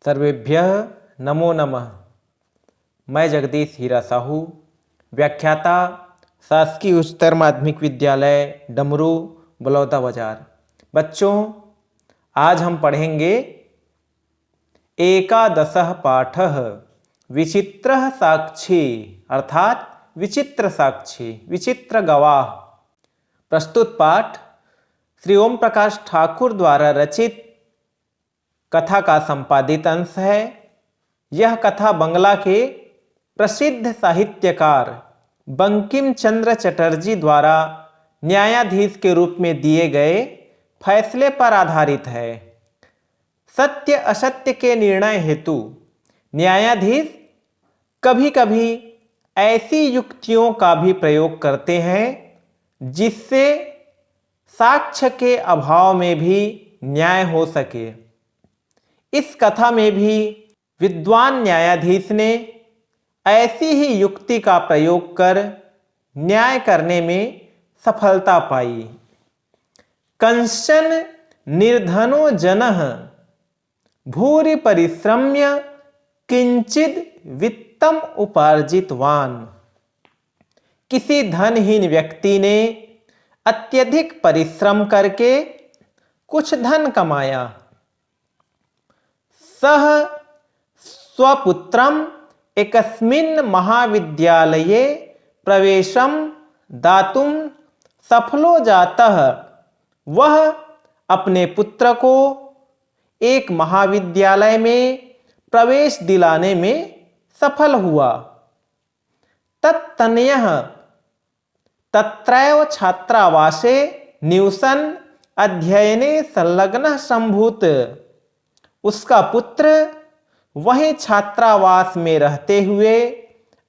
सर्वेभ्यः नमो नमः। मैं जगदीश हीरा साहू, व्याख्याता, शासकीय उच्चतर माध्यमिक विद्यालय डमरू बलौदा बाजार। बच्चों, आज हम पढ़ेंगे एकादशः पाठः विचित्रः साक्षी अर्थात विचित्र साक्षी, विचित्र गवाह। प्रस्तुत पाठ श्री ओम प्रकाश ठाकुर द्वारा रचित कथा का संपादित अंश है। यह कथा बंगला के प्रसिद्ध साहित्यकार बंकिम चंद्र चटर्जी द्वारा न्यायाधीश के रूप में दिए गए फैसले पर आधारित है। सत्य असत्य के निर्णय हेतु न्यायाधीश कभी कभी ऐसी युक्तियों का भी प्रयोग करते हैं जिससे साक्ष्य के अभाव में भी न्याय हो सके। इस कथा में भी विद्वान न्यायाधीश ने ऐसी ही युक्ति का प्रयोग कर न्याय करने में सफलता पाई। कंचन निर्धनो जनः भूरि परिश्रम्य किंचिद वित्तम उपार्जितवान। किसी धनहीन व्यक्ति ने अत्यधिक परिश्रम करके कुछ धन कमाया। सह स्वपुत्रम एकस्मिन् महाविद्यालये प्रवेशम दातुम सफलो जातः। वह अपने पुत्र को एक महाविद्यालय में प्रवेश दिलाने में सफल हुआ। तत्तनयः तत्रैव छात्रावासे निवसन अध्ययने संलग्नः संभूत। उसका पुत्र वहीं छात्रावास में रहते हुए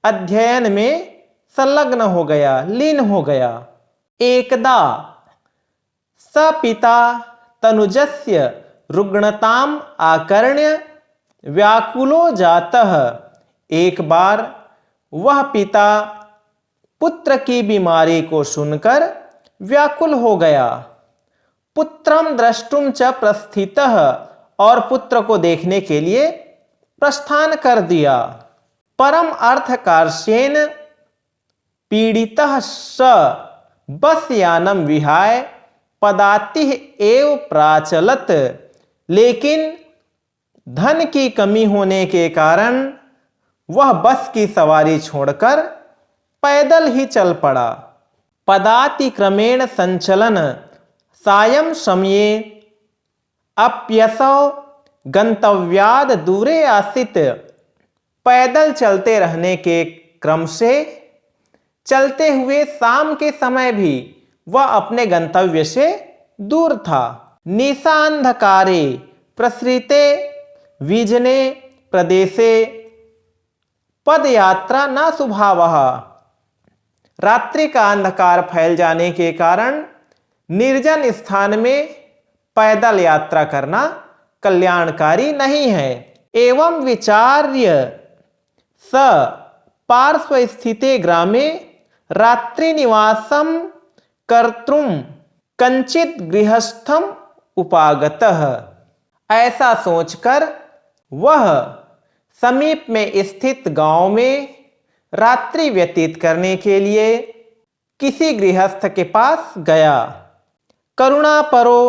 अध्ययन में संलग्न हो गया, लीन हो गया। एकदा स पिता तनुजस्य रुग्णताम आकर्ण्य व्याकुलो जातः। एक बार वह पिता पुत्र की बीमारी को सुनकर व्याकुल हो गया। पुत्रम द्रष्टुम च प्रस्थितः, और पुत्र को देखने के लिए प्रस्थान कर दिया। परम अर्थकार्येण पीड़ितः स बस यानम विहाय पदातिः एव प्राचलत। लेकिन धन की कमी होने के कारण वह बस की सवारी छोड़कर पैदल ही चल पड़ा। पदाति क्रमेण संचलन सायं समये अप्यसौ गंतव्याद दूरे आसित। पैदल चलते रहने के क्रम से चलते हुए शाम के समय भी वह अपने गंतव्य से दूर था। निशांधकारे प्रसृते विजने प्रदेशे पदयात्रा न सुभावः। रात्रि का अंधकार फैल जाने के कारण निर्जन स्थान में पैदल यात्रा करना कल्याणकारी नहीं है। एवं विचार्य स पार्श्व स्थिते ग्रामे रात्रि निवासम कर्तुम कंचित गृहस्थम उपागतः। ऐसा सोचकर वह समीप में स्थित गांव में रात्रि व्यतीत करने के लिए किसी गृहस्थ के पास गया। करुणापरो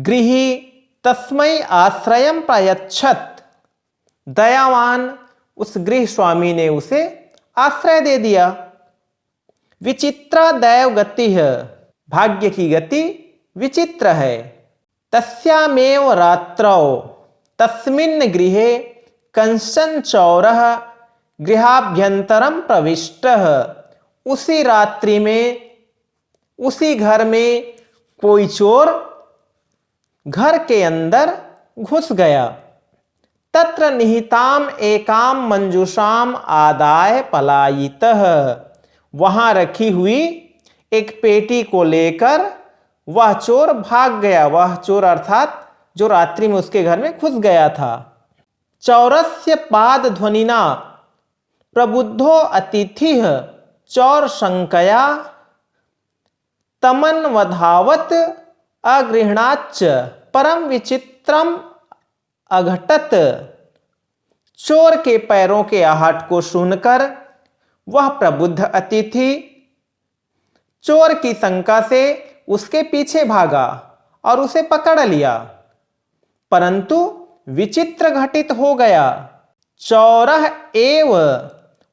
गृही तस्मै आश्रयम प्रायच्छत। दयावान उस गृह स्वामी ने उसे आश्रय दे दिया। विचित्रा दैव गति है, भाग्य की गति विचित्र है। तस्यामेव रात्रौ तस्मिन् गृहे कंचन चौरः गृहाभ्यंतरम प्रविष्टः। उसी रात्रि में उसी घर में कोई चोर घर के अंदर घुस गया। तत्र निहिताम एकाम मंजूषाम आदाय पलायितः। वहां रखी हुई एक पेटी को लेकर वह चोर भाग गया। वह चोर अर्थात जो रात्रि में उसके घर में घुस गया था। चौरस्य पाद ध्वनिना प्रबुद्धो अतिथिः चौर शंकया तमन्वधावत अगृहणाच्च। परम विचित्रम अघटत। चोर के पैरों के आहट को सुनकर वह प्रबुद्ध अतिथि चोर की शंका से उसके पीछे भागा और उसे पकड़ लिया, परंतु विचित्र घटित हो गया। चौरः एव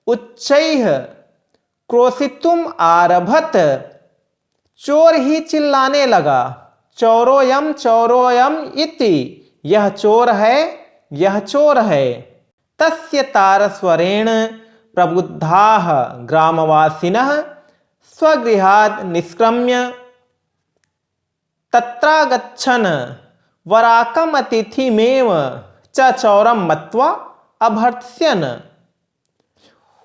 उच्चैः क्रोशितुम आरभत। चोर ही चिल्लाने लगा, चौरोयम इति, यह चोर है, यह चोर है। तस्य तारस्वरेण प्रबुद्धाः ग्रामवासिनः स्वगृहात् निष्क्रम्य तत्रागच्छन् वराकम् अतिथिमेव च चौरम मत्वा अभर्त्स्यन्।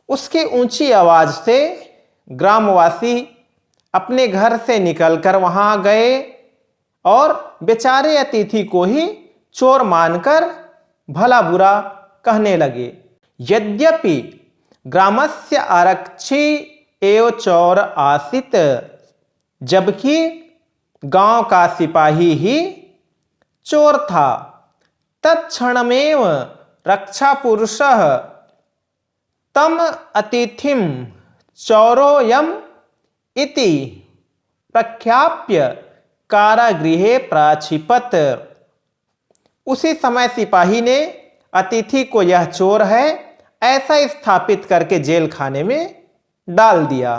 उसकी ऊंची आवाज से ग्रामवासी अपने घर से निकलकर वहां गए और बेचारे अतिथि को ही चोर मानकर भला बुरा कहने लगे। यद्यपि ग्रामस्य आरक्षी एवं चोर आसीत, जबकि गांव का सिपाही ही चोर था। तत्क्षणमेव रक्षा पुरुषः तम अतिथिम चौरोयम इति प्रख्याप्य कारागृहे प्राक्षिपत। उसी समय सिपाही ने अतिथि को यह चोर है ऐसा स्थापित करके जेल खाने में डाल दिया।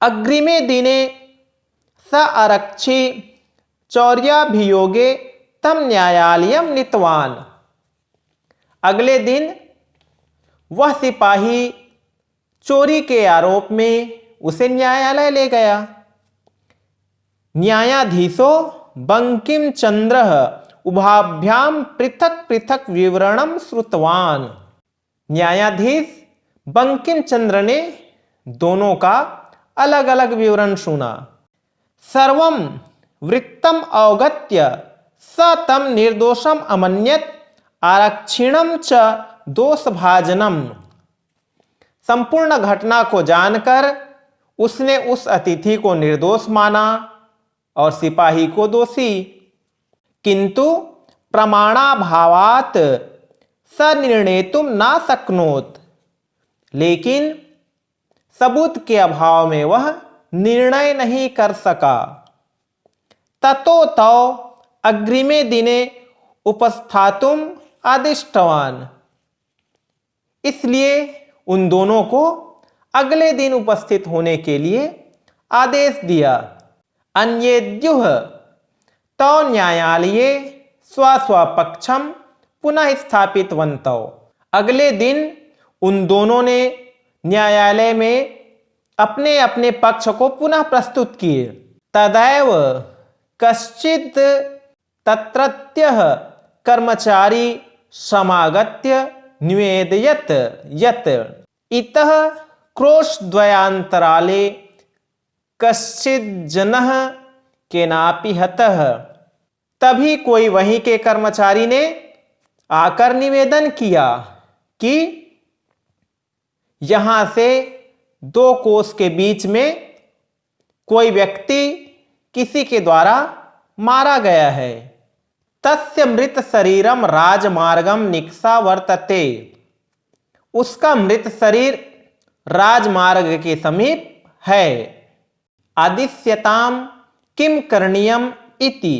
अग्रिमे दिने स आरक्षी चौर्याभियोगे तम न्यायालयम नीतवान। अगले दिन वह सिपाही चोरी के आरोप में उसे न्यायालय ले गया। न्यायाधीशो बंकिम चंद्र उभाभ्याम पृथक पृथक विवरणम श्रुतवान। न्यायाधीश बंकिम चंद्र ने दोनों का अलग अलग विवरण सुना। सर्वम वृत्तम अवगत्य स तम निर्दोषम अमन्यत आरक्षिणम च दोषभाजनम। संपूर्ण घटना को जानकर उसने उस अतिथि को निर्दोष माना और सिपाही को दोषी, किंतु प्रमाणाभावात स निर्णेतुम ना शक्नोत। लेकिन सबूत के अभाव में वह निर्णय नहीं कर सका। ततो तौ अग्रिमे दिने उपस्थातुम आदिष्टवान। इसलिए उन दोनों को अगले दिन उपस्थित होने के लिए आदेश दिया। अन्येद्युः तौ न्यायालये स्वस्वपक्षम पुनः स्थापितवन्तौ। अगले दिन उन दोनों ने न्यायालय में अपने अपने पक्ष को पुनः प्रस्तुत किए। तदैव कश्चित् तत्रत्यः कर्मचारी समागत्य निवेदयत् यत् इतः क्रोशद्वयान्तराले कश्चित् जनः केनापि हतः। तभी कोई वहीं के कर्मचारी ने आकर निवेदन किया कि यहां से 2 कोस के बीच में कोई व्यक्ति किसी के द्वारा मारा गया है। तस्य मृत शरीरम राजमार्गम निक्सा वर्तते। उसका मृत शरीर राजमार्ग के समीप है। आदिश्यताम किम करणीयम इति।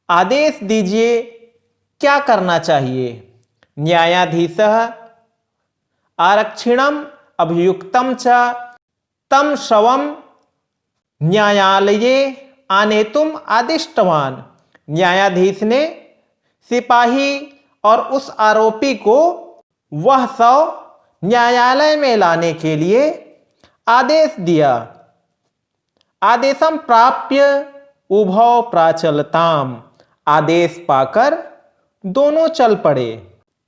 आदेश दीजिए क्या करना चाहिए। न्यायाधीशः आरक्षिणम अभियुक्तम च तम शवम न्यायालये आनेतुम आदिष्टवान। न्यायाधीश ने सिपाही और उस आरोपी को वह शव न्यायालय में लाने के लिए आदेश दिया। आदेशम प्राप्य उभौ प्राचलताम। आदेश पाकर दोनों चल पड़े।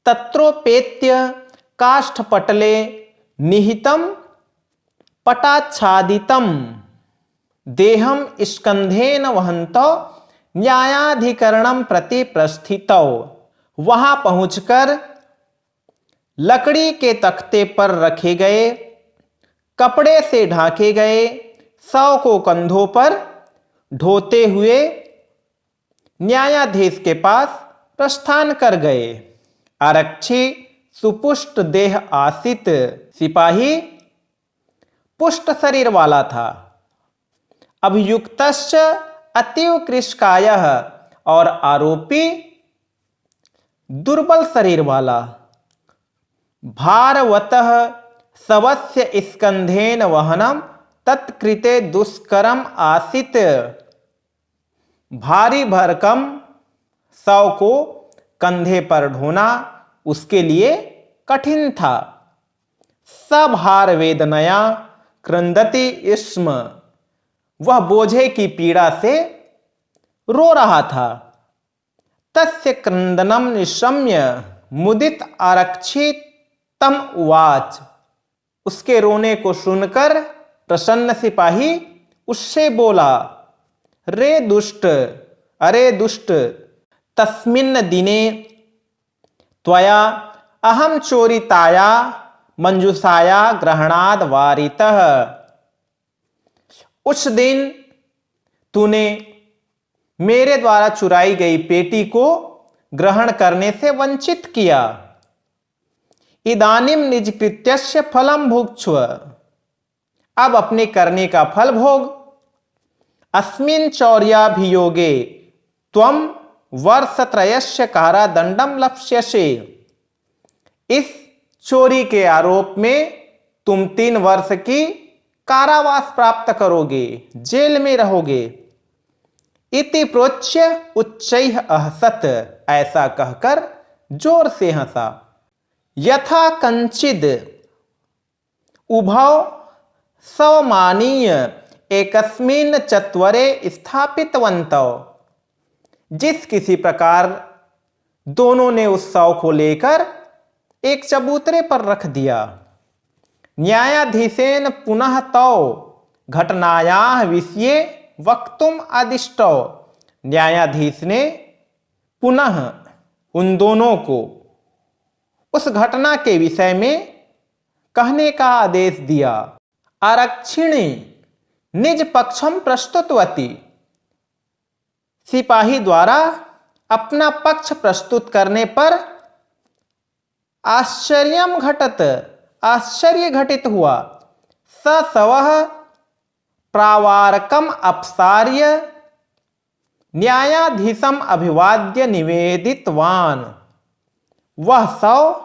तत्रोपेत्य काष्ठपटले निहितम पटाच्छादितम देहम स्कंधेन वहंतो न्यायाधिकरणम प्रति प्रस्थितौ। वहां पहुंचकर लकड़ी के तख्ते पर रखे गए कपड़े से ढाके गए शव को कंधों पर ढोते हुए न्यायाधीश के पास प्रस्थान कर गए। आरक्षी सुपुष्ट देह आसित। सिपाही पुष्ट शरीर वाला था। अभियुक्तश्च अतीव कृशकायः, और आरोपी दुर्बल शरीर वाला। भारवतः शवस्य स्कंधेन वहनम तत्कृते दुष्करम आसित। भारी भरकम शव को कंधे पर ढोना उसके लिए कठिन था। सभार वेदनया क्रंदति स्म, वह बोझे की पीड़ा से रो रहा था। तस्य क्रंदनम निशम्य मुदित आरक्षी तम उवाच, उसके रोने को सुनकर प्रसन्न सिपाही उससे बोला, रे दुष्ट, अरे दुष्ट, तस्मिन् दिने त्वया अहम चोरिताया मंजूषाया ग्रहणाद वारितः। उस दिन तूने मेरे द्वारा चुराई गई पेटी को ग्रहण करने से वंचित किया। इदानीम निज कृत्यस्य फलम भुक्ष्व, अब अपने करने का फल भोग। अस्मिन् चौर्याभियोगे त्वं वर्षत्रयस्य कारादंडम लप्स्यसे, इस चोरी के आरोप में तुम 3 वर्ष की कारावास प्राप्त करोगे, जेल में रहोगे। इति प्रोच्य उच्चैः अहसत, ऐसा कहकर जोर से हंसा। यथा कंचिद उभौ सवमानीय एकस्मिन् चत्वरे स्थापितवन्तौ, जिस किसी प्रकार दोनों ने उस शव को लेकर एक चबूतरे पर रख दिया। न्यायाधीशेन पुनः तौ घटनायाः विषये वक्तुम आदिष्टौ, न्यायाधीश ने पुनः उन दोनों को उस घटना के विषय में कहने का आदेश दिया। आरक्षिणी निज पक्षम प्रस्तुतवती, सिपाही द्वारा अपना पक्ष प्रस्तुत करने पर आश्चर्य घटित हुआ। स शवः प्रावारकम अपसार्य न्यायाधीशम अभिवाद्य निवेदितवान, वह शव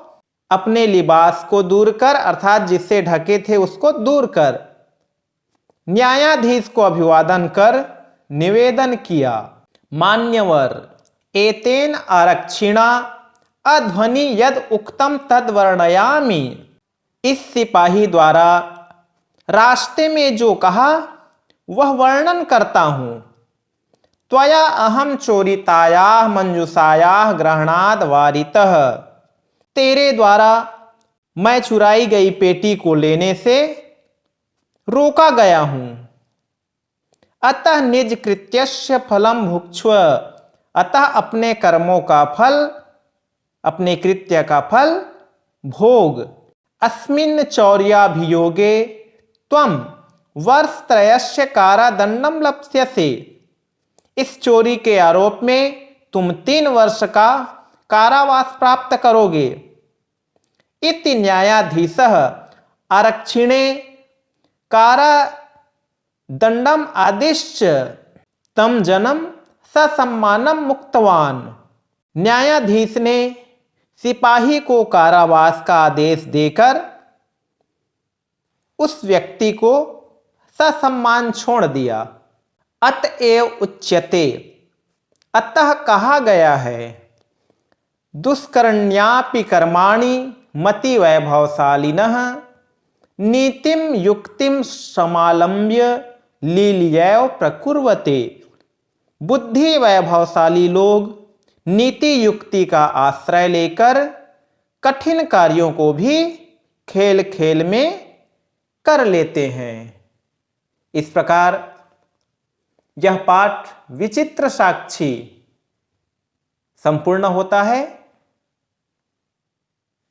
अपने लिबास को दूर कर, अर्थात जिससे ढके थे उसको दूर कर, न्यायाधीश को अभिवादन कर निवेदन किया। मान्यवर, एतेन आरक्षिणा अध्वनि यद उक्तम तद वर्णयामि, इस सिपाही द्वारा रास्ते में जो कहा वह वर्णन करता हूं। त्वया अहम चोरितायाः मंजूषायाः ग्रहणाद वारितः, तेरे द्वारा मैं चुराई गई पेटी को लेने से रोका गया हूं। अतः निज कृत्यस्य फलम भुक्ष्व, अतः अपने कर्मों का फल, अपने कृत्य का फल भोग। अस्मिन् चौर्याभियोगे त्वं वर्षत्रयस्य कारादंडम लप्स्यसे, इस चोरी के आरोप में तुम 3 वर्ष का कारावास प्राप्त करोगे। इति न्यायाधीशः आरक्षिणे कारादंडम आदिश्य तम जनम ससम्मानम मुक्तवान, न्यायाधीश ने सिपाही को कारावास का आदेश देकर उस व्यक्ति को ससम्मान छोड़ दिया। अतएव उच्यते, अतः कहा गया है, दुष्करण्यापि कर्माणि मति वैभवशालिनः नीतिम युक्तिम समालंब्य लीलयैव प्रकुर्वते। बुद्धि वैभवशाली लोग नीति युक्ति का आश्रय लेकर कठिन कार्यों को भी खेल खेल में कर लेते हैं। इस प्रकार यह पाठ विचित्र साक्षी संपूर्ण होता है।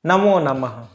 नमो नमः।